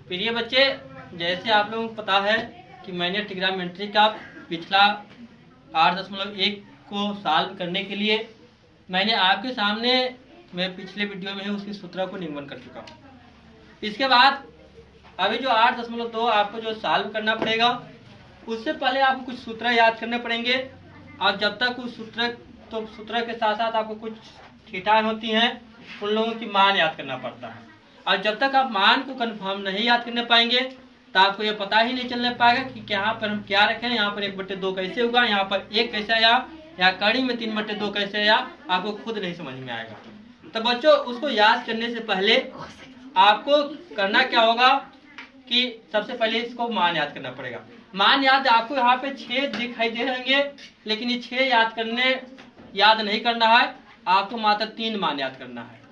प्रिय बच्चे, जैसे आप लोगों को पता है कि मैंने ट्रिग्नोमेट्री का पिछला 8.1 को सॉल्व करने के लिए मैंने आपके सामने मैं पिछले वीडियो में उसकी सूत्र को निगमन कर चुका हूँ। इसके बाद अभी जो 8.2 आपको जो सॉल्व करना पड़ेगा, उससे पहले आपको कुछ सूत्र याद करने पड़ेंगे। और जब तक उस सूत्र के साथ साथ आपको कुछ थीटा होती हैं, उन लोगों की मान याद करना पड़ता है। और जब तक आप मान को कंफर्म नहीं याद करने पाएंगे तो आपको ये पता ही नहीं चलने पाएगा कि यहाँ पर हम क्या रखें, यहाँ पर 1/2 कैसे होगा, यहाँ पर 1 कैसे आया, यहाँ कड़ी में 3/2 कैसे आया, आपको खुद नहीं समझ में आएगा। तो बच्चों, उसको याद करने से पहले आपको करना क्या होगा कि सबसे पहले इसको मान याद करना पड़ेगा। मान याद आपको यहाँ पे 6 दिखाई दे रहेंगे, लेकिन ये 6 याद नहीं करना है, आपको मात्र 3 मान याद करना है।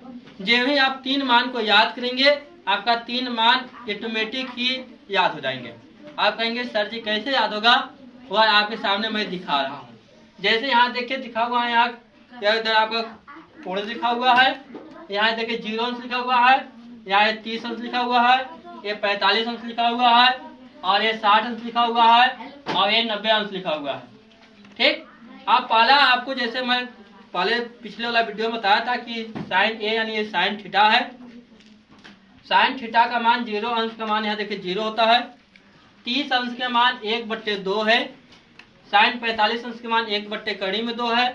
जो ही आप 3 मान को याद करेंगे, आपका 3 मान ऑटोमेटिक ही याद हो जाएंगे। आप कहेंगे सर जी कैसे याद होगा, वह आपके सामने मैं दिखा रहा हूँ। जैसे यहाँ देखिए दिखा हुआ है, यहाँ इधर आपका कोण लिखा हुआ है, यहाँ देखिए 0 अंश लिखा हुआ है, यहाँ 30 अंश लिखा हुआ है, ये 45 अंश लिखा हुआ है, और ये 60 अंश लिखा हुआ है, और ये 90 अंश लिखा हुआ है। ठीक, आप पहला आपको जैसे मैं पहले पिछले वाला वीडियो में बताया था कि साइन ए यानी ये साइन थीटा है। साइन थीटा का मान 0 अंश का मान यहाँ देखिए 0 होता है। 30 अंश के मान 1/2 है। साइन 45 अंश के मान 1/2 है।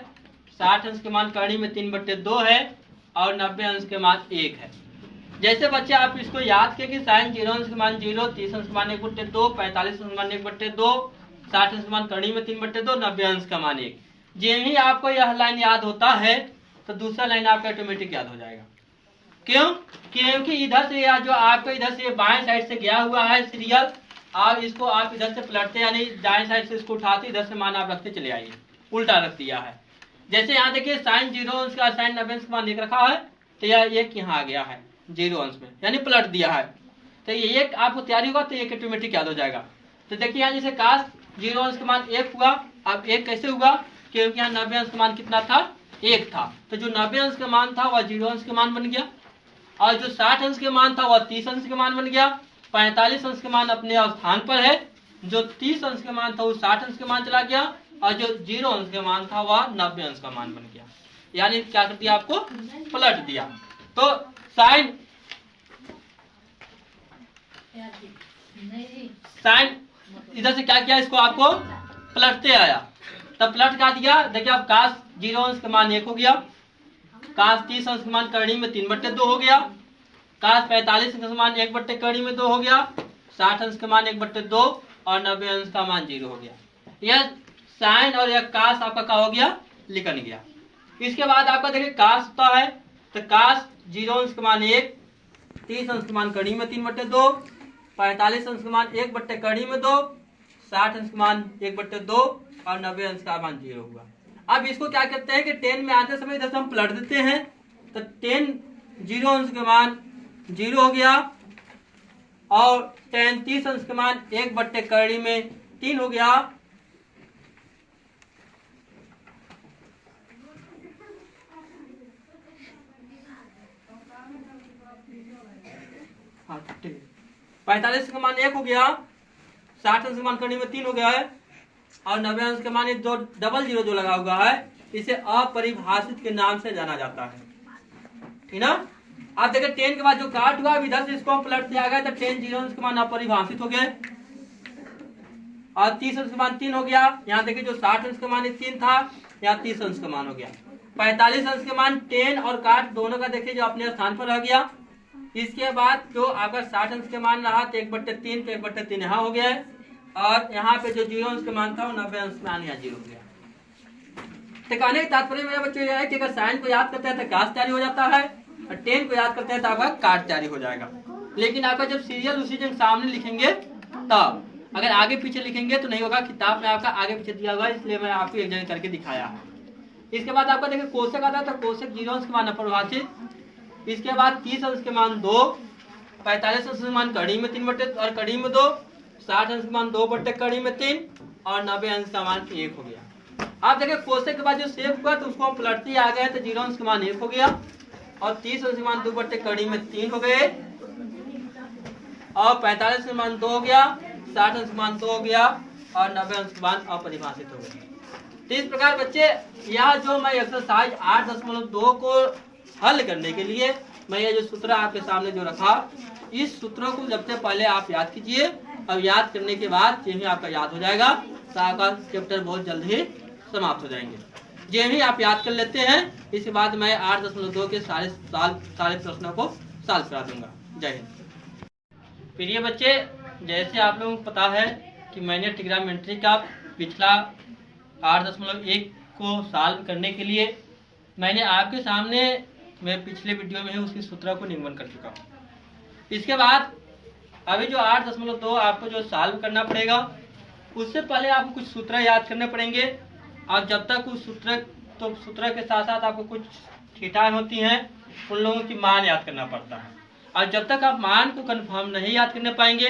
60 अंश के मान कड़ी में 3/2 है, और 90 अंश के मान 1 है। जैसे बच्चे आप इसको याद किए कि साइन 0 अंश के मान 0, 30 अंश के मान 1/2, 45 अंश के मान 1/2, 60 अंश के मान कड़ी में 3/2, 90 अंश का मान 1। जब ही आपको यह लाइन याद होता है तो दूसरा लाइन आपका ऑटोमेटिक याद हो जाएगा। क्यों? क्योंकि इधर से या जो आपको इधर से बाएं साइड से गया हुआ है सीरियल, और इसको आप इधर से पलटते यानी दाएं साइड से इसको उठाते, इधर से मान आप रखते चले आइए, उल्टा रख दिया है। जैसे यहाँ देखिए साइन 0 अंश का साइन 90 अंश का मान 1 रखा है, तो यह 1 यहाँ आ गया है 0 अंश में, यानी पलट दिया है। तो ये 1 आपको तैयारी होगा तो 1 ऑटोमेटिक याद हो जाएगा। तो देखिए यहाँ जैसे काश 0 अंश का मान 1 हुआ, अब 1 कैसे हुआ, क्योंकि यहाँ 90 अंश का मान कितना था, 1 था। तो जो 90 अंश का मान था वह 0 अंश का मान बन गया, और जो 60 अंश का मान था वह 30 अंश का मान बन गया। 45 अंश का मान अपने स्थान पर है, जो 30 अंश का मान था वो 60 अंश का मान चला गया, और जो 0 अंश का मान था वह 90 अंश का मान बन गया। यानी क्या कर दिया, आपको पलट दिया। तो साइन इधर से क्या किया, इसको आपको पलटते आया, तब पलट का दिया। देखिए अब काश 0 अंश का मान 1 हो गया, काश 30 अंश का मान कड़ी में 3/2 हो गया, काश 45 अंश का मान 1/2 हो गया, 60 अंश का मान 1/2, और 90 अंश का मान 0 हो गया। यह साइन और यह काश आपका क्या हो गया, लिखन गया। इसके बाद आपका देखिए काश होता है, तो काश 0 अंश का मान 1, 30 अंश का मान कड़ी में 3/2, 45 अंश का मान 1/2, 60 अंश का मान 1/2, और 90 अंश का मान 0 हुआ। अब इसको क्या करते हैं कि 10 में आते समय इधर से हम पलट देते हैं, तो 10 0 अंश का मान 0 हो गया, और 10 30 अंश का मान 1/3 हो गया, हाँ 45 का मान 1 हो गया, 60 अंश का मान कड़ी में 3 हो गया है, और 90 अंश के मान जो डबल 0 जो लगा हुआ है, इसे अपरिभाषित के नाम से जाना जाता है। ठीक ना। आप देखिए 10 के बाद जो काट हुआ, इधर से इसको पलट दिया गया, तो 10 0 अंश के मान अपरिभाषित हो गए, और 30 अंश के मान 3 हो गया। यहाँ देखिए जो 60 अंश के मान 3 था, यहाँ 30 अंश का मान हो गया। 45 अंश के मान 10 और काट दोनों का देखिए जो अपने स्थान पर रह गया। इसके बाद जो अगर 60 अंश के मान रहा तो 1/3 तो 1/3 यहाँ हो गया है, और यहाँ पे जो 0 अंश का मान था वो 90 अंश का मान यहाँ 0 हो गया। तो कहने का तात्पर्य मेरा बच्चों यह है कि अगर साइन को याद करते हैं तो काश तैयारी हो जाता है, और 10 को याद करते हैं तो आपका काट तैयारी हो जाएगा। लेकिन आपका जब सीरियल उसी जगह सामने लिखेंगे तब, अगर आगे पीछे लिखेंगे तो नहीं होगा। किताब में आपका आगे पीछे दिया हुआ है, इसलिए मैं आपको एक जगह करके दिखाया है। इसके बाद आपका देखिए कोशक आता है, तो कोशक 0 अंश के मान अपरिभाषित। इसके बाद 30 अंश के मान 2, 45 अंश के मान कड़ी में 3/2 और कड़ी में 2, 60 अंश का मान 2/3, और 90 अंश का मान 1 हो गया। आप देखिए कोशक के बाद जो सेव हुआ तो उसको हम पलटते आ गए, तो 0 अंश का मान 1 हो गया, और 30 अंश का मान 2/3 हो गए, और 45 का मान 2 हो गया, 60 अंश का मान 2 हो गया और 90 अंश का मान अपरिभाषित हो गया। तो इस प्रकार बच्चे यह जो मैं एक्सरसाइज 8.2 को हल करने के लिए मैं ये जो सूत्र आपके सामने जो रखा, इस सूत्रों को सबसे पहले आप याद कीजिए। अब याद करने के बाद ये आपका याद हो जाएगा तो आपका चैप्टर बहुत जल्द ही समाप्त हो जाएंगे। ये भी आप याद कर लेते हैं, इसके बाद मैं 8.2 के सारे प्रश्नों को सॉल्व करा दूंगा। जय हिंद। प्रिय बच्चे, जैसे आप लोगों को पता है कि मैंने ट्रिग्नोमेट्री का पिछला 8.1 को सॉल्व करने के लिए मैंने आपके सामने मैं पिछले वीडियो में ही उसकी सूत्र को निगमन कर चुका हूँ। इसके बाद अभी जो 8.2 आपको जो सॉल्व करना पड़ेगा, उससे पहले आपको कुछ सूत्र याद करने पड़ेंगे। और जब तक उस सूत्र के साथ साथ आपको कुछ थीटाएं होती हैं, उन लोगों की मान याद करना पड़ता है। और जब तक आप मान को कंफर्म नहीं याद करने पाएंगे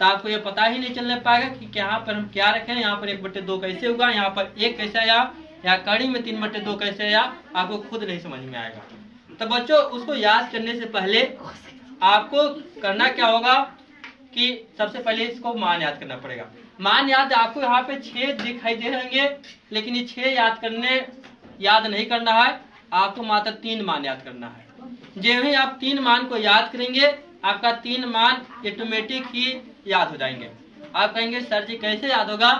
तो आपको ये पता ही नहीं चलने पाएगा कि यहाँ पर हम क्या रखें, यहाँ पर 1/2 कैसे होगा, यहाँ पर 1 कैसे आया, यहाँ कड़ी में 3/2 कैसे आया, आपको खुद नहीं समझ में आएगा। तो बच्चों, उसको याद करने से पहले आपको करना क्या होगा कि सबसे पहले इसको मान याद करना पड़ेगा। मान याद आपको यहाँ पे 6 दिखाई दे रहेंगे, लेकिन ये 6 याद नहीं करना है, आपको मात्र 3 मान याद करना है। जब ही आप 3 मान को याद करेंगे, आपका 3 मान ऑटोमेटिक ही याद हो जाएंगे। आप कहेंगे सर जी कैसे याद होगा,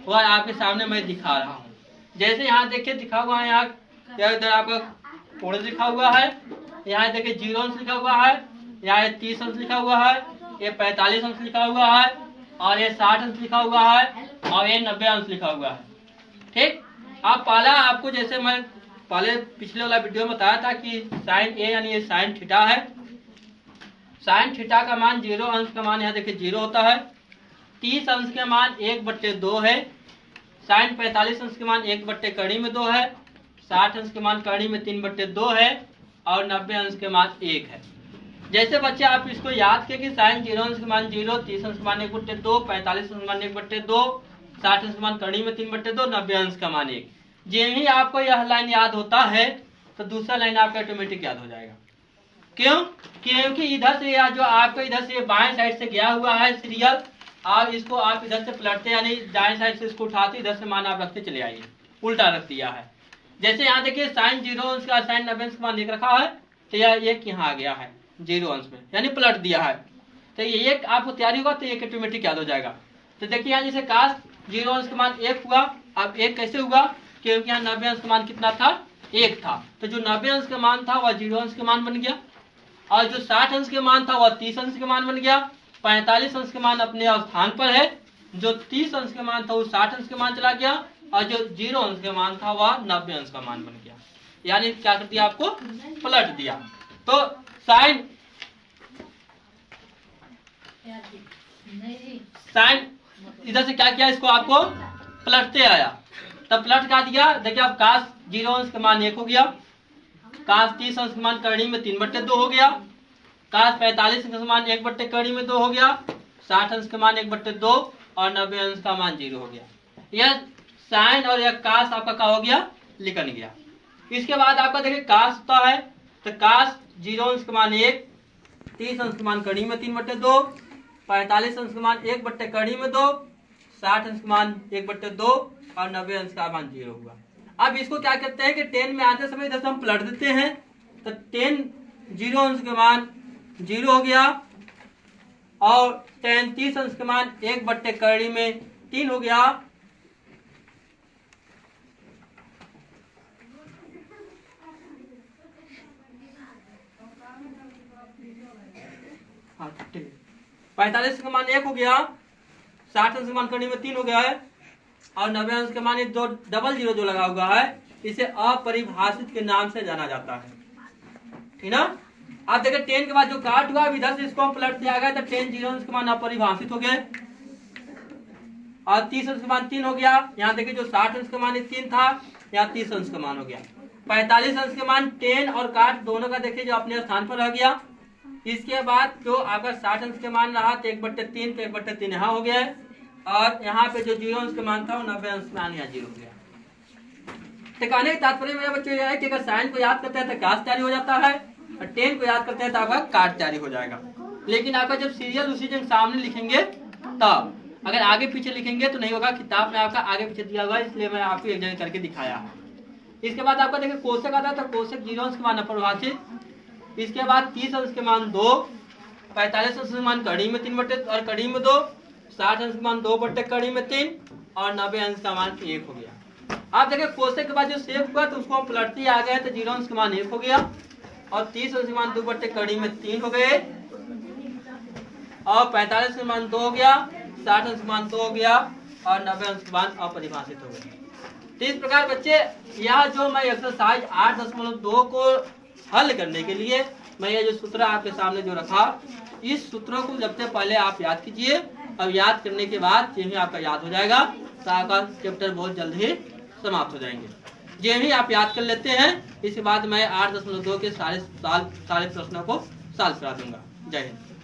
वह आपके सामने मैं दिखा रहा हूँ। जैसे यहाँ देखिए दिखा हुआ है, यहाँ इधर आपका कोण लिखा हुआ है, यहाँ देखिए 0 अंश लिखा हुआ है, यहाँ 30 अंश लिखा हुआ है, ये 45 अंश लिखा हुआ है, और ये 60 अंश लिखा हुआ है, और ये 90 अंश लिखा हुआ है। ठीक, आप पहला आपको जैसे मैं पहले पिछले वाला वीडियो में बताया था कि साइन ए यानी ये साइन थीटा है। साइन थीटा का मान 0 अंश का मान यहाँ देखिए 0 होता है। 30 अंश के मान 1/2 है। साइन 45 अंश के मान 1/कड़ी में 2 है। 60 अंश के मान कड़ी में 3/2 है, और 90 अंश के मान 1 है। जैसे बच्चे आप इसको याद किए कि साइन 0 अंश के मान 0, 30 अंश के मान 1/2, 45 अंश के मान 1/2, 60 अंश के मान कड़ी में 3/2, 90 अंश का मान 1। जब ही आपको यह लाइन याद होता है तो दूसरा लाइन आपका ऑटोमेटिक याद हो जाएगा। क्यों? क्योंकि इधर से या जो आपको इधर से बाएं साइड से गया हुआ है सीरियल, आप इसको आप इधर से पलटते यानी दाएं साइड से इसको उठाते, इधर से मान आप रखते चले आइए, उल्टा रख दिया है। जैसे यहाँ देखिए साइन 0 अंश का साइन 90 अंश का मान 1 रखा है, तो यह 1 यहाँ आ गया है 0 अंश में, यानी पलट दिया है। तो ये 1 आपको तैयारी होगा तो 1 ऑटोमेटिक याद हो जाएगा। तो देखिए यहाँ जैसे काश 0 अंश का मान 1 हुआ, अब 1 कैसे हुआ, क्योंकि यहाँ 90 अंश का मान कितना था, 1 था। तो जो 90 अंश का मान था वह 0 अंश का मान बन गया, और जो 60 अंश का मान था वह 30 अंश का मान बन गया। 45 अंश का मान अपने स्थान पर है, जो 30 अंश का मान था वो 60 अंश का मान चला गया, और जो 0 अंश का मान था वह 90 अंश का मान बन गया। यानी क्या कर दिया, आपको पलट दिया। तो साइन इधर से क्या किया, इसको आपको पलटते आया, तब पलट का दिया। देखिए अब काश 0 अंश का मान 1 हो गया, काश 30 अंश का मान कड़ी में 3/2 हो गया, काश 45 अंश का मान 1/कड़ी में 2 हो गया, 60 अंश का मान 1/2, और 90 अंश का मान 0 हो गया। यह साइन और यह काश आपका क्या हो गया, लिखन गया। इसके बाद आपका देखिए काश होता है, तो काश 0 अंश का मान 1, 30 अंश का मान कड़ी में 3/2, 45 अंश का मान 1/कड़ी में 2, 60 अंश का मान 1/2, और 90 अंश का मान 0 हुआ। अब इसको क्या कहते हैं कि 10 में आते समय इधर से हम पलट देते हैं, तो 10 0 अंश का मान 0 हो गया, और 10 30 अंश का मान 1/कड़ी में 3 हो गया, हाँ 45 का मान 1 हो गया, 60 अंश का मान कड़ी में 3 हो गया है, और 90 अंश के मान 2 डबल 0 जो लगा हुआ है, इसे अपरिभाषित के नाम से जाना जाता है। ठीक ना। आप देखिए 10 के बाद जो काट हुआ, इधर से इसको हम पलट दिया गया, तो 10 0 अंश के मान अपरिभाषित हो गए, और 30 अंश के मान 3 हो गया। यहाँ देखिए जो 60 अंश के मान 3 था, यहाँ 30 अंश का मान हो गया। 45 अंश के मान 10 और काट दोनों का देखिए जो अपने स्थान पर रह गया। इसके बाद जो अगर 60 अंश के मान रहा तो 1/3, तो 1/3 यहाँ हो गया है, और यहाँ पे जो 0 अंश का मान था वो 90 अंश का मान यहाँ 0 हो गया। तो कहने का तात्पर्य मेरा बच्चों यह है कि अगर साइन को याद करते हैं तो काश तैयारी हो जाता है, और 10 को याद करते हैं तो आपका काट तैयारी हो जाएगा। लेकिन आपका जब सीरियल उसी जगह सामने लिखेंगे तब, अगर आगे पीछे लिखेंगे तो नहीं होगा। किताब में आपका आगे पीछे दिया हुआ है, इसलिए मैं आपको एक जगह करके दिखाया है। इसके बाद आपका देखिए कोष्टक आता है, तो कोष्टक 0 अंश के मान अपरिभाषित। इसके बाद 30 अंश के मान 2, 45 अंश के मान कड़ी में 3 बटे और कड़ी में 2, 60 अंश के मान 2 बटे कड़ी में 3 और 90 अंश का मान 1 हो गया। आप देखिए कोष्टक के बाद जो सेव हुआ तो उसको हम पलटते आ गए, तो 0 अंश के मान 1 हो गया और 30 अंश के मान 2 बटे कड़ी में 3 हो गए और 45 के मान 2 हो गया, 60 अंश के मान 2 हो गया और 90 अंश के मान अपरिभाषित हो गए। तो इस प्रकार बच्चे यह जो मैं एक्सरसाइज 8.2 को हल करने के लिए मैं ये जो सूत्र आपके सामने जो रखा, इस सूत्रों को सबसे पहले आप याद कीजिए। अब याद करने के बाद ये ही आपका याद हो जाएगा, तो आपका चैप्टर बहुत जल्द ही समाप्त हो जाएंगे। ये ही आप याद कर लेते हैं, इसके बाद मैं 8.2 के सारे प्रश्नों को सॉल्व करा दूंगा। जय हिंद।